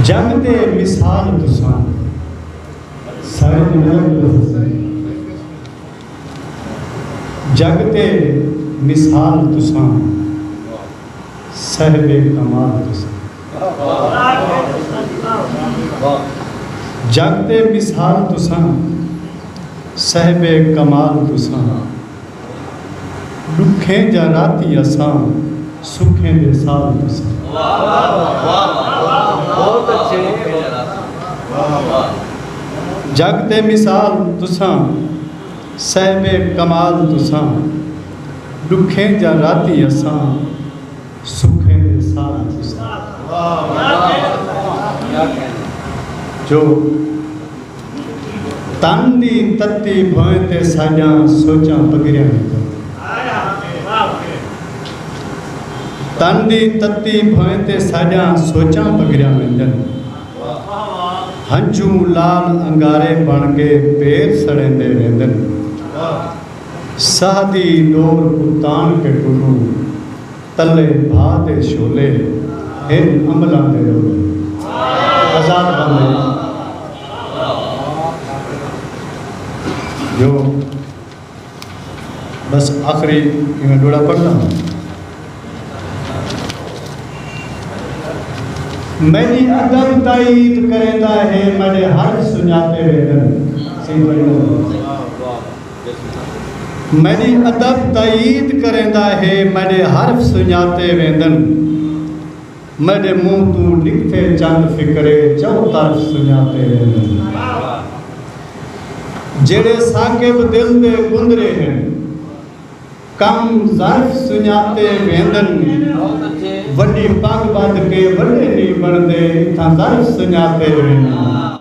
जग ते मिसाल तुसां जग ते मिसाल तुसां सहबे कमाल तुसां जग ते मिसाल तुसां सहबे कमाल तुसां दुखें जा राती असां सुखें दे साल तुसां बहुत अच्छे जग ते मिसाल तुसां सहबे कमाल तुसां दुखें जा राती असां सुखें दे साल तुसां जो तन दी तत्ती भोए ते साजां सोचां पगिरियां तन दी तत्ती भोए ते साजां सोचां पगिरियां वेंदन हंझू लाल अंगारे बन के पेर सड़ेंदे वेंदन साह दी डोर कुतान के टुरू तले भा दे शोले हिन अमलां दे रोले आजाद बंदे जो बस आखिरी इन्हें डोड़ा पढ़ना मेरी अदब ताईद करेंदा है मेरे हर सुनाते वेदन मेरी अदब ताईद करेंदा है मेरे हर सुनाते वेदन मेरे मुंह तू निकते चंद फिक्रे चौ तरफ सुनाते वेदन जेड़े साकिब दिल दे गुंदरे हैं कम ज़र्फ सुनाते वेंदन वड्डी पग बद के वड्डे नहीं बनदे इत्थां ज़र्फ सुनाते वेंदन